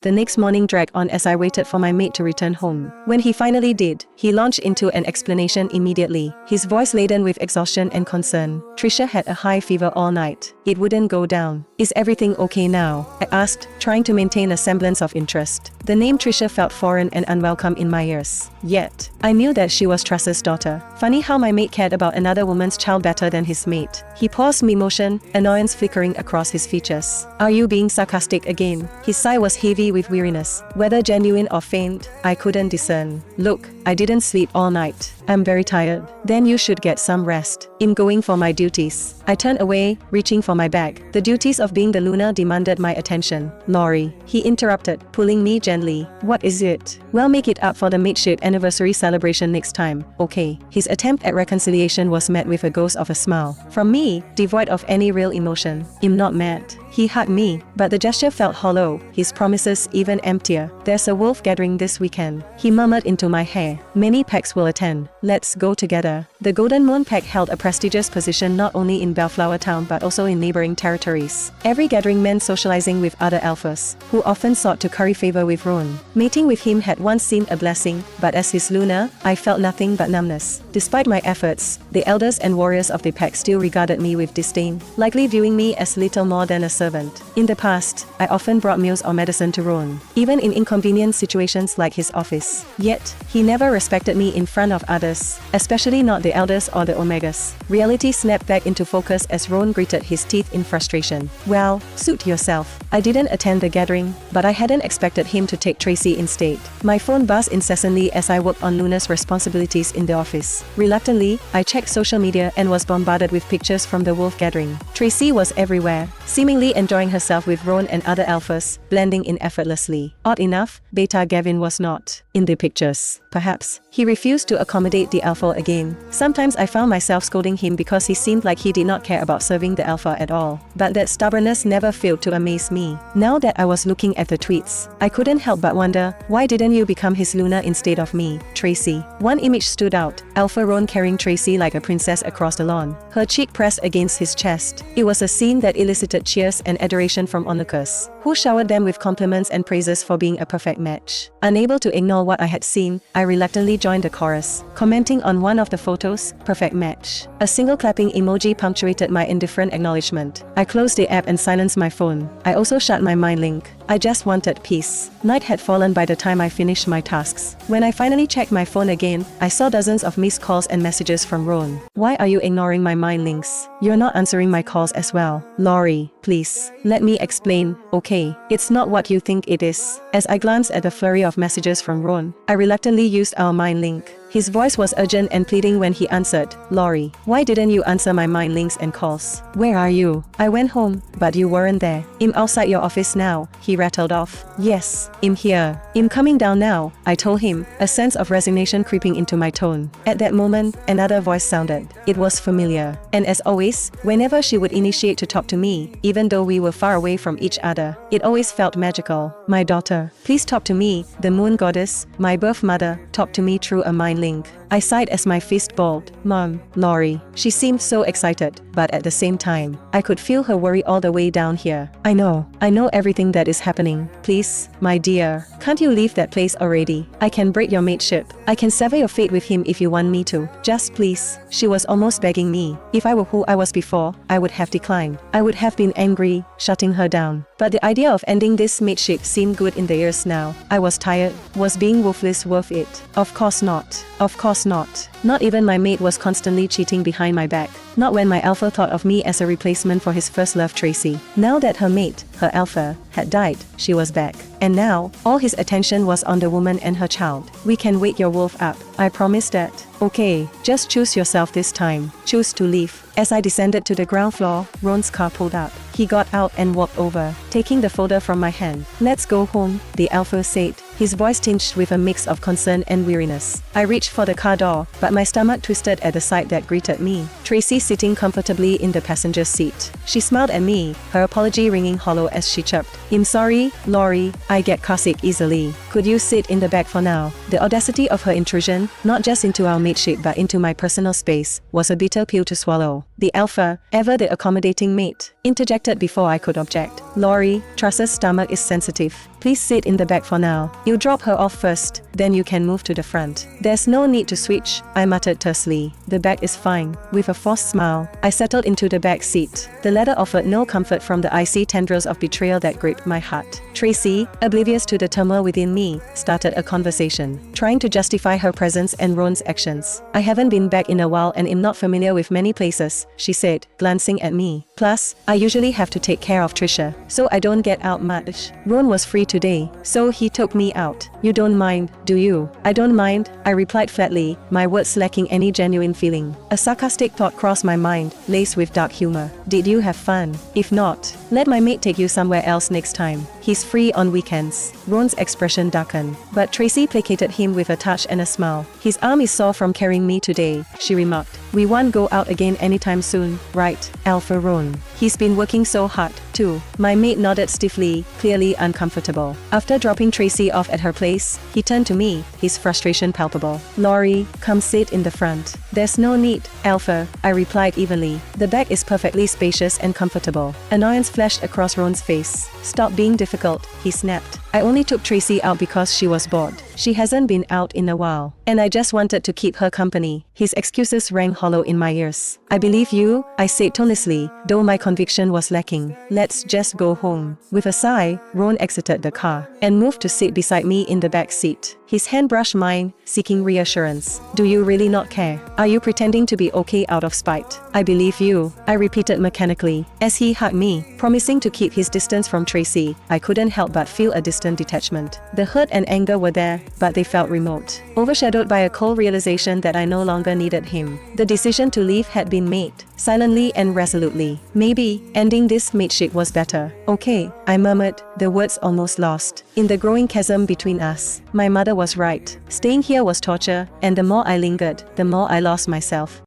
The next morning dragged on as I waited for my mate to return home. When he finally did, he launched into an explanation immediately, his voice laden with exhaustion and concern. Trisha had a high fever all night. It wouldn't go down. Is everything okay now? I asked, trying to maintain a semblance of interest. The name Trisha felt foreign and unwelcome in my ears. Yet, I knew that she was Trus's daughter. Funny how my mate cared about another woman's child better than his mate. He paused mid-motion, annoyance flickering across his features. Are you being sarcastic again? His sigh was heavy with weariness. Whether genuine or feigned, I couldn't discern. Look, I didn't sleep all night. I'm very tired. Then you should get some rest. I'm going for my duties. I turned away, reaching for my bag. The duties of being the Luna demanded my attention. Laurie, he interrupted, pulling me gently. What is it? We'll make it up for the mateship anniversary celebration next time, okay? His attempt at reconciliation was met with a ghost of a smile. From me, devoid of any real emotion. I'm not mad. He hugged me, but the gesture felt hollow, his promises even emptier. There's a wolf gathering this weekend. He murmured into my hair. Many packs will attend. Let's go together. The Golden Moon Pack held a prestigious position not only in Bellflower Town but also in neighboring territories. Every gathering meant socializing with other alphas, who often sought to curry favor with Ron. Mating with him had once seemed a blessing, but as his Luna, I felt nothing but numbness. Despite my efforts, the elders and warriors of the pack still regarded me with disdain, likely viewing me as little more than a servant. In the past, I often brought meals or medicine to Ron, even in inconvenient situations like his office. Yet, he never respected me in front of others, especially not the elders or the Omegas. Reality snapped back into focus as Ron gritted his teeth in frustration. Well, suit yourself. I didn't attend the gathering, but I hadn't expected him to take Tracy instead. My phone buzzed incessantly as I worked on Luna's responsibilities in the office. Reluctantly, I checked social media and was bombarded with pictures from the wolf gathering. Tracy was everywhere, seemingly enjoying herself with Ron and other alphas, blending in effortlessly. Odd enough, Beta Gavin was not in the pictures. Perhaps he refused to accommodate the alpha again. Sometimes I found myself scolding him because he seemed like he did not care about serving the alpha at all. But that stubbornness never failed to amaze me. Now that I was looking at the tweets, I couldn't help but wonder, why didn't you become his Luna instead of me, Tracy? One image stood out, Alpha Ron carrying Tracy like a princess across the lawn, her cheek pressed against his chest. It was a scene that elicited cheers and adoration from onlookers, who showered them with compliments and praises for being a perfect match. Unable to ignore what I had seen, I reluctantly joined the chorus, commenting on one of the photos, perfect match. A single clapping emoji punctuated my indifferent acknowledgement. I closed the app and silenced my phone. I also shut my mind link. I just wanted peace. Night had fallen by the time I finished my tasks. When I finally checked my phone again, I saw dozens of missed calls and messages from Ron. Why are you ignoring my mind links? You're not answering my calls as well. Laurie, please, let me explain, okay? It's not what you think it is. As I glanced at the flurry of messages from Ron, I reluctantly used our mind link. His voice was urgent and pleading when he answered. Laurie, why didn't you answer my mind links and calls? Where are you? I went home, but you weren't there. I'm outside your office now, he rattled off. Yes, I'm here. I'm coming down now, I told him, a sense of resignation creeping into my tone. At that moment, another voice sounded. It was familiar. And as always, whenever she would initiate to talk to me, even though we were far away from each other, it always felt magical. My daughter, please talk to me, the moon goddess, my birth mother, talk to me through a mind link. I sighed as my fist balled. Mom, Laurie. She seemed so excited, but at the same time, I could feel her worry all the way down here. I know everything that is happening. Please, my dear, can't you leave that place already? I can break your mateship. I can sever your fate with him if you want me to. Just please. She was almost begging me. If I were who I was before, I would have declined. I would have been angry, shutting her down. But the idea of ending this mateship seemed good in the ears now. I was tired. Was being wolfless worth it? Of course not. Of course not. Not even my mate was constantly cheating behind my back. Not when my alpha thought of me as a replacement for his first love Tracy. Now that her mate, her alpha, had died, she was back. And now, all his attention was on the woman and her child. We can wake your wolf up. I promise that. Okay, just choose yourself this time. Choose to leave. As I descended to the ground floor, Ron's car pulled up. He got out and walked over, taking the folder from my hand. Let's go home, the alpha said, his voice tinged with a mix of concern and weariness. I reached for the car door, but my stomach twisted at the sight that greeted me. Tracy sitting comfortably in the passenger seat. She smiled at me, her apology ringing hollow as she chirped. I'm sorry, Laurie, I get carsick easily. Could you sit in the back for now? The audacity of her intrusion, not just into our mateship but into my personal space, was a bitter pill to swallow. The alpha, ever the accommodating mate, interjected before I could object. Laurie, Trus's stomach is sensitive. Please sit in the back for now. You drop her off first, then you can move to the front. There's no need to switch, I muttered tersely. The back is fine. With a forced smile, I settled into the back seat. The leather offered no comfort from the icy tendrils of betrayal that gripped my heart. Tracy, oblivious to the turmoil within me, started a conversation, trying to justify her presence and Ron's actions. I haven't been back in a while and am not familiar with many places, she said, glancing at me. Plus, I usually have to take care of Trisha, so I don't get out much. Ron was free today, so he took me out. You don't mind, do you? I don't mind, I replied flatly, my words lacking any genuine feeling. A sarcastic thought crossed my mind, laced with dark humor. Did you have fun? If not, let my mate take you somewhere else next time. He's free on weekends. Ron's expression darkened, but Tracy placated him with a touch and a smile. His arm is sore from carrying me today, she remarked. We won't go out again anytime soon, right, Alpha Ron? He's been working so hard, too. My mate nodded stiffly, clearly uncomfortable. After dropping Tracy off at her place, he turned to me, his frustration palpable. Laurie, come sit in the front. There's no need, Alpha, I replied evenly. The back is perfectly spacious and comfortable. Annoyance flashed across Ron's face. Stop being difficult, he snapped. I only took Tracy out because she was bored. She hasn't been out in a while, and I just wanted to keep her company. His excuses rang hollow in my ears. I believe you, I said tonelessly, though my conviction was lacking. Let's just go home. With a sigh, Ron exited the car and moved to sit beside me in the back seat. His hand brushed mine, seeking reassurance. Do you really not care? Are you pretending to be okay out of spite? I believe you, I repeated mechanically. As he hugged me, promising to keep his distance from Tracy, I couldn't help but feel a distant detachment. The hurt and anger were there, but they felt remote, overshadowed by a cold realization that I no longer needed him. The decision to leave had been made, silently and resolutely. Maybe, ending this mateship was better. Okay, I murmured, the words almost lost in the growing chasm between us. My mother was right. Staying here was torture, and the more I lingered, the more I lost myself.